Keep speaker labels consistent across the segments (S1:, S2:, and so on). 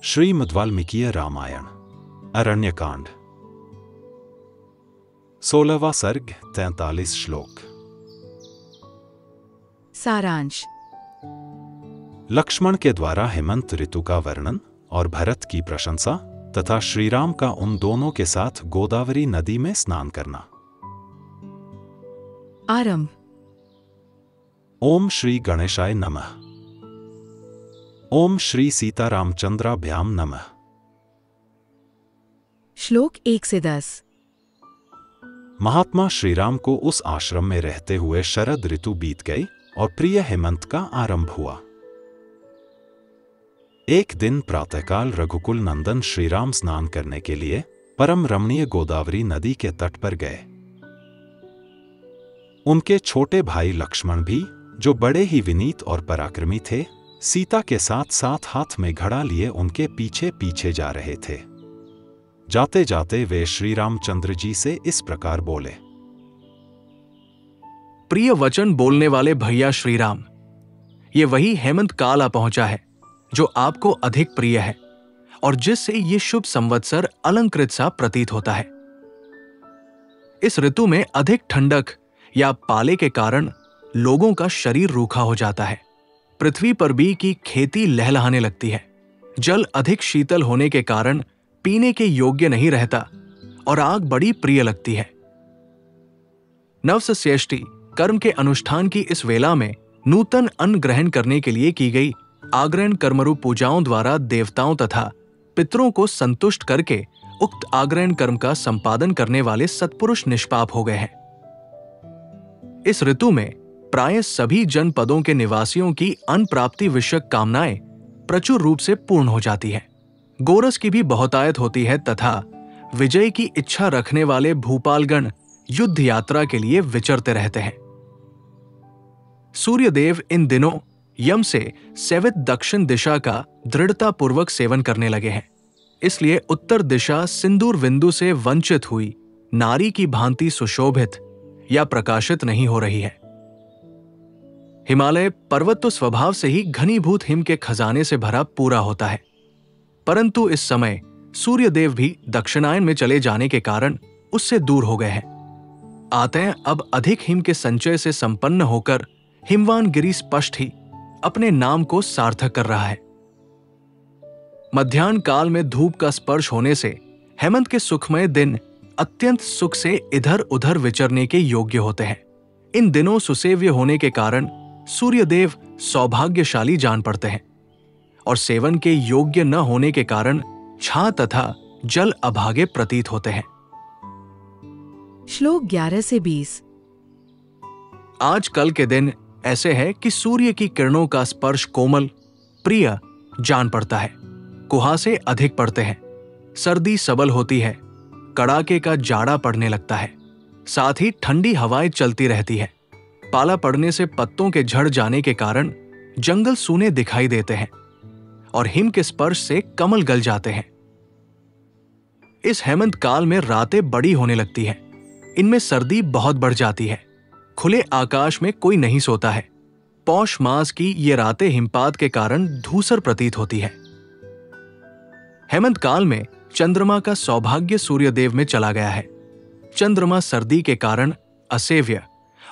S1: श्रीमद् वाल्मीकीय रामायण अरण्यकांड 16वां सर्ग 43 श्लोक।
S2: सारांश।
S1: लक्ष्मण के द्वारा हेमंत ऋतु का वर्णन और भरत की प्रशंसा तथा श्रीराम का उन दोनों के साथ गोदावरी नदी में स्नान करना।
S2: आरंभ।
S1: ओम श्री गणेशाय नमः। ओम श्री सीतारामचंद्राभ्याम नमः।
S2: श्लोक 1 से 10।
S1: महात्मा श्रीराम को उस आश्रम में रहते हुए शरद ऋतु बीत गई और प्रिय हेमंत का आरंभ हुआ। एक दिन प्रातःकाल रघुकुल नंदन श्रीराम स्नान करने के लिए परम रमणीय गोदावरी नदी के तट पर गए। उनके छोटे भाई लक्ष्मण भी, जो बड़े ही विनीत और पराक्रमी थे, सीता के साथ साथ हाथ में घड़ा लिए उनके पीछे पीछे जा रहे थे। जाते जाते वे श्री रामचंद्र जी से इस प्रकार बोले।
S3: प्रिय वचन बोलने वाले भैया श्रीराम, ये वही हेमंत काल आ पहुंचा है जो आपको अधिक प्रिय है और जिससे ये शुभ संवत्सर अलंकृत सा प्रतीत होता है। इस ऋतु में अधिक ठंडक या पाले के कारण लोगों का शरीर रूखा हो जाता है। पृथ्वी पर भी की खेती लहलहाने लगती है। जल अधिक शीतल होने के कारण पीने के योग्य नहीं रहता और आग बड़ी प्रिय लगती है। नवसस्येष्टि कर्म के अनुष्ठान की इस वेला में नूतन अन्न ग्रहण करने के लिए की गई आग्रहण कर्मरूप पूजाओं द्वारा देवताओं तथा पितरों को संतुष्ट करके उक्त आग्रहण कर्म का संपादन करने वाले सत्पुरुष निष्पाप हो गए हैं। इस ऋतु में प्राय सभी जनपदों के निवासियों की अन्न प्राप्ति विषयक कामनाएं प्रचुर रूप से पूर्ण हो जाती है। गोरस की भी बहुतायत होती है तथा विजय की इच्छा रखने वाले भूपालगण युद्ध यात्रा के लिए विचरते रहते हैं। सूर्यदेव इन दिनों यम से सेवित दक्षिण दिशा का दृढ़तापूर्वक सेवन करने लगे हैं। इसलिए उत्तर दिशा सिंदूर बिंदु से वंचित हुई नारी की भांति सुशोभित या प्रकाशित नहीं हो रही है। हिमालय पर्वत तो स्वभाव से ही घनीभूत हिम के खजाने से भरा पूरा होता है, परंतु इस समय सूर्यदेव भी दक्षिणायन में चले जाने के कारण उससे दूर हो गए हैं। आतः अब अधिक हिम के संचय से संपन्न होकर हिमवान गिरि स्पष्ट ही अपने नाम को सार्थक कर रहा है। मध्याह्न काल में धूप का स्पर्श होने से हेमंत के सुखमय दिन अत्यंत सुख से इधर उधर विचरने के योग्य होते हैं। इन दिनों सुसेव्य होने के कारण सूर्यदेव सौभाग्यशाली जान पड़ते हैं और सेवन के योग्य न होने के कारण छां तथा जल अभागे प्रतीत होते हैं।
S2: श्लोक 11 से 20।
S3: आज कल के दिन ऐसे है कि सूर्य की किरणों का स्पर्श कोमल प्रिय जान पड़ता है। कुहासे अधिक पड़ते हैं, सर्दी सबल होती है, कड़ाके का जाड़ा पड़ने लगता है, साथ ही ठंडी हवाएं चलती रहती है। पाला पड़ने से पत्तों के झड़ जाने के कारण जंगल सूने दिखाई देते हैं और हिम के स्पर्श से कमल गल जाते हैं। इस हेमंत काल में रातें बड़ी होने लगती हैं। इनमें सर्दी बहुत बढ़ जाती है। खुले आकाश में कोई नहीं सोता है। पौष मास की ये रातें हिमपात के कारण धूसर प्रतीत होती है। हेमंत काल में चंद्रमा का सौभाग्य सूर्यदेव में चला गया है। चंद्रमा सर्दी के कारण असेव्य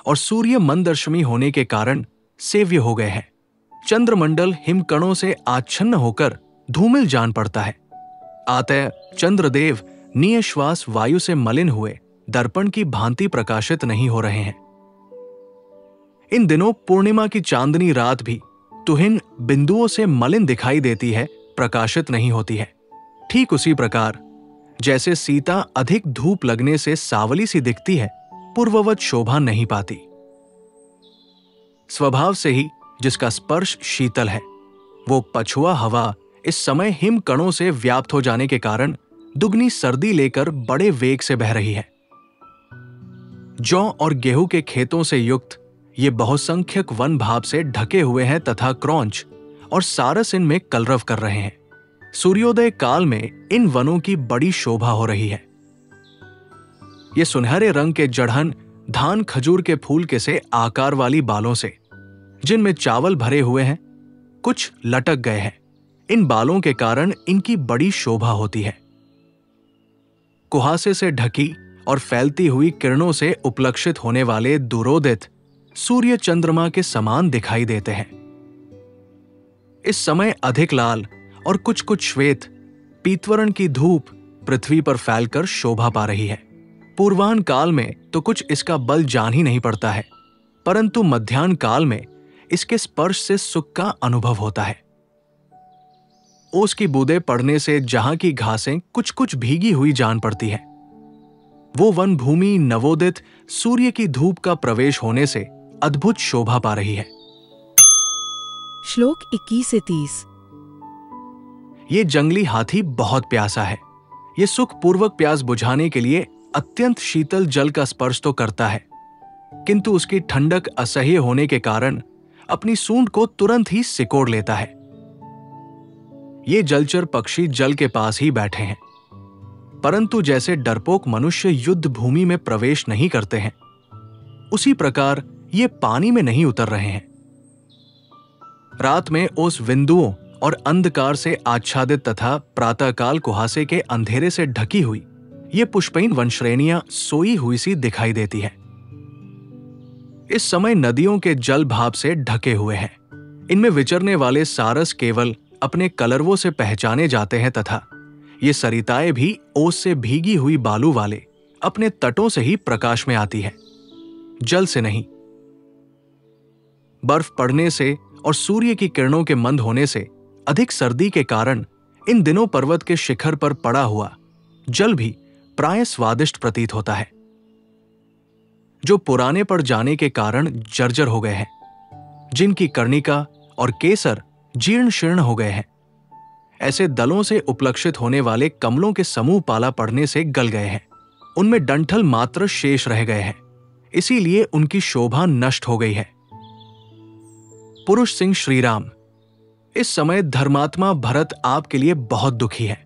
S3: और सूर्य मंदर्शमी होने के कारण सेव्य हो गए हैं। चंद्रमंडल हिमकणों से आच्छन्न होकर धूमिल जान पड़ता है। अतः चंद्रदेव निःश्वास वायु से मलिन हुए दर्पण की भांति प्रकाशित नहीं हो रहे हैं। इन दिनों पूर्णिमा की चांदनी रात भी तुहिन बिंदुओं से मलिन दिखाई देती है, प्रकाशित नहीं होती है। ठीक उसी प्रकार जैसे सीता अधिक धूप लगने से सावली सी दिखती है, पूर्ववत शोभा नहीं पाती। स्वभाव से ही जिसका स्पर्श शीतल है, वो पछुआ हवा इस समय हिम कणों से व्याप्त हो जाने के कारण दुगनी सर्दी लेकर बड़े वेग से बह रही है। जौ और गेहूं के खेतों से युक्त ये बहुसंख्यक वन भाप से ढके हुए हैं तथा क्रौंच और सारस इनमें कलरव कर रहे हैं। सूर्योदय काल में इन वनों की बड़ी शोभा हो रही है। ये सुनहरे रंग के जड़हन धान खजूर के फूल के से आकार वाली बालों से, जिनमें चावल भरे हुए हैं, कुछ लटक गए हैं, इन बालों के कारण इनकी बड़ी शोभा होती है। कुहासे से ढकी और फैलती हुई किरणों से उपलक्षित होने वाले दूरोदित सूर्य चंद्रमा के समान दिखाई देते हैं। इस समय अधिक लाल और कुछ कुछ श्वेत पीतवर्ण की धूप पृथ्वी पर फैलकर शोभा पा रही है। पूर्वाह्न काल में तो कुछ इसका बल जान ही नहीं पड़ता है, परंतु मध्याह्न काल में इसके स्पर्श से सुख का अनुभव होता है। ओस की बूंदें पड़ने से जहां की घासें कुछ कुछ भीगी हुई जान पड़ती है, वो वन भूमि नवोदित सूर्य की धूप का प्रवेश होने से अद्भुत शोभा पा रही है।
S2: श्लोक 21 से 30।
S3: ये जंगली हाथी बहुत प्यासा है। ये सुखपूर्वक प्यास बुझाने के लिए अत्यंत शीतल जल का स्पर्श तो करता है, किंतु उसकी ठंडक असह्य होने के कारण अपनी सूंड को तुरंत ही सिकोड़ लेता है। ये जलचर पक्षी जल के पास ही बैठे हैं, परंतु जैसे डरपोक मनुष्य युद्ध भूमि में प्रवेश नहीं करते हैं, उसी प्रकार ये पानी में नहीं उतर रहे हैं। रात में ओस बिंदुओं और अंधकार से आच्छादित तथा प्रातःकाल कुहासे के अंधेरे से ढकी हुई ये पुष्पहीन वनश्रेणियां सोई हुई सी दिखाई देती है। इस समय नदियों के जल भाप से ढके हुए हैं। इनमें विचरने वाले सारस केवल अपने कलरवों से पहचाने जाते हैं तथा ये सरिताएं भी ओस से भीगी हुई बालू वाले अपने तटों से ही प्रकाश में आती है, जल से नहीं। बर्फ पड़ने से और सूर्य की किरणों के मंद होने से अधिक सर्दी के कारण इन दिनों पर्वत के शिखर पर पड़ा हुआ जल भी प्राय स्वादिष्ट प्रतीत होता है, जो पुराने पड़ जाने के कारण जर्जर हो गए हैं, जिनकी कर्णिका और केसर जीर्ण शीर्ण हो गए हैं। ऐसे दलों से उपलक्षित होने वाले कमलों के समूह पाला पड़ने से गल गए हैं, उनमें डंठल मात्र शेष रह गए हैं, इसीलिए उनकी शोभा नष्ट हो गई है। पुरुष सिंह श्रीराम, इस समय धर्मात्मा भरत आपके लिए बहुत दुखी है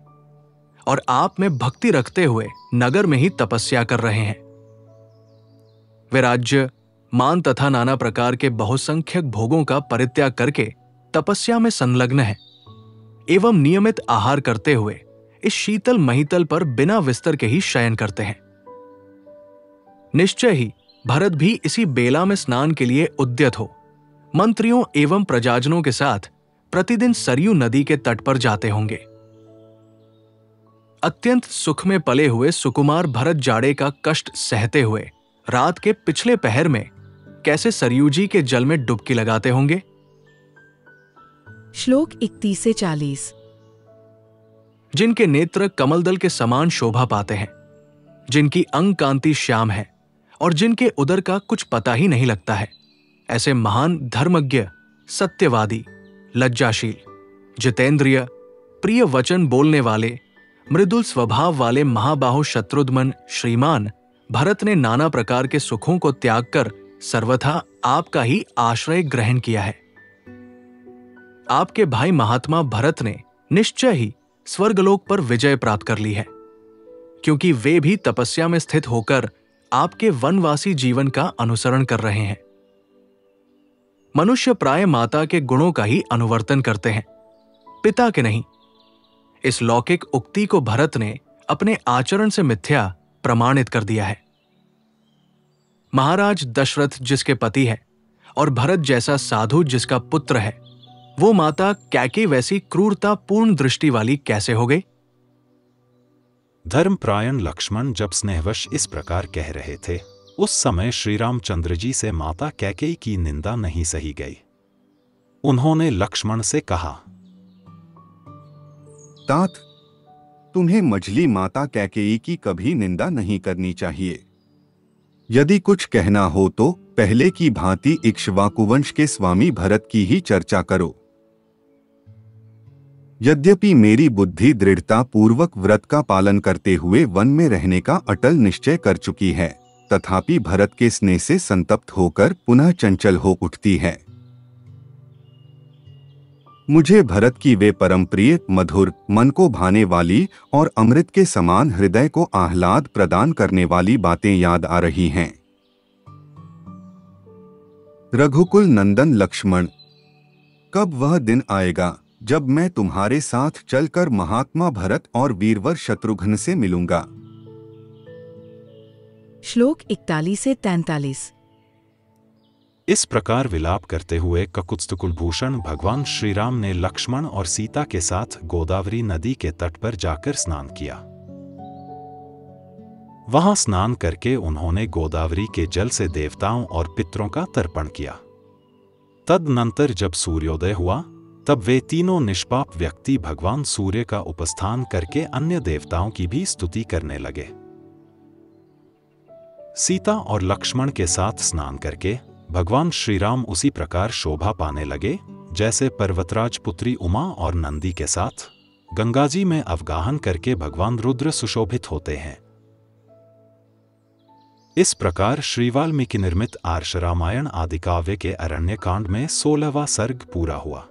S3: और आप में भक्ति रखते हुए नगर में ही तपस्या कर रहे हैं। वे राज्य, मान तथा नाना प्रकार के बहुसंख्यक भोगों का परित्याग करके तपस्या में संलग्न है एवं नियमित आहार करते हुए इस शीतल महितल पर बिना विस्तर के ही शयन करते हैं। निश्चय ही भरत भी इसी बेला में स्नान के लिए उद्यत हो मंत्रियों एवं प्रजाजनों के साथ प्रतिदिन सरयू नदी के तट पर जाते होंगे। अत्यंत सुख में पले हुए सुकुमार भरत जाड़े का कष्ट सहते हुए रात के पिछले पहर में कैसे सरयू जी के जल में डुबकी लगाते होंगे।
S2: श्लोक 31 से 40।
S3: जिनके नेत्र कमलदल के समान शोभा पाते हैं, जिनकी अंग कांति श्याम है और जिनके उदर का कुछ पता ही नहीं लगता है, ऐसे महान धर्मज्ञ, सत्यवादी, लज्जाशील, जितेंद्रिय, प्रिय वचन बोलने वाले, मृदुल स्वभाव वाले महाबाहु शत्रुघ्न श्रीमान भरत ने नाना प्रकार के सुखों को त्याग कर सर्वथा आपका ही आश्रय ग्रहण किया है। आपके भाई महात्मा भरत ने निश्चय ही स्वर्गलोक पर विजय प्राप्त कर ली है, क्योंकि वे भी तपस्या में स्थित होकर आपके वनवासी जीवन का अनुसरण कर रहे हैं। मनुष्य प्राय माता के गुणों का ही अनुवर्तन करते हैं, पिता के नहीं। इस लौकिक उक्ति को भरत ने अपने आचरण से मिथ्या प्रमाणित कर दिया है। महाराज दशरथ जिसके पति है और भरत जैसा साधु जिसका पुत्र है, वो माता कैके वैसी क्रूरता पूर्ण दृष्टि वाली कैसे हो गई?
S1: धर्मप्रायण लक्ष्मण जब स्नेहवश इस प्रकार कह रहे थे, उस समय श्री रामचंद्र जी से माता कैकेयी की निंदा नहीं सही गई। उन्होंने लक्ष्मण से कहा,
S4: तात, तुम्हें मझली माता कैकेयी की कभी निंदा नहीं करनी चाहिए। यदि कुछ कहना हो तो पहले की भांति इक्ष्वाकुवंश के स्वामी भरत की ही चर्चा करो। यद्यपि मेरी बुद्धि दृढ़ता पूर्वक व्रत का पालन करते हुए वन में रहने का अटल निश्चय कर चुकी है, तथापि भरत के स्नेह से संतप्त होकर पुनः चंचल हो उठती है। मुझे भरत की वे परम प्रिय, मधुर, मन को भाने वाली और अमृत के समान हृदय को आह्लाद प्रदान करने वाली बातें याद आ रही हैं। रघुकुल नंदन लक्ष्मण, कब वह दिन आएगा जब मैं तुम्हारे साथ चलकर महात्मा भरत और वीरवर शत्रुघ्न से मिलूंगा।
S2: श्लोक 41 से 43।
S1: इस प्रकार विलाप करते हुए ककुत्स्थकुलभूषण भगवान श्री राम ने लक्ष्मण और सीता के साथ गोदावरी नदी के तट पर जाकर स्नान किया। वहां स्नान करके उन्होंने गोदावरी के जल से देवताओं और पितरों का तर्पण किया। तदनंतर जब सूर्योदय हुआ तब वे तीनों निष्पाप व्यक्ति भगवान सूर्य का उपस्थान करके अन्य देवताओं की भी स्तुति करने लगे। सीता और लक्ष्मण के साथ स्नान करके भगवान श्री राम उसी प्रकार शोभा पाने लगे जैसे पर्वतराज पुत्री उमा और नंदी के साथ गंगाजी में अवगाहन करके भगवान रुद्र सुशोभित होते हैं। इस प्रकार श्री वाल्मीकि निर्मित आर्ष रामायण आदि काव्य के अरण्यकांड में 16वां सर्ग पूरा हुआ।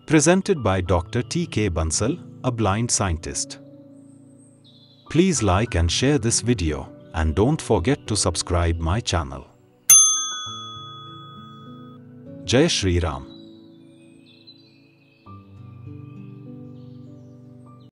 S1: Presented by doctor T.K. Bansal, a blind scientist. Please like and share this video, and don't forget to subscribe my channel. Jai Shri Ram.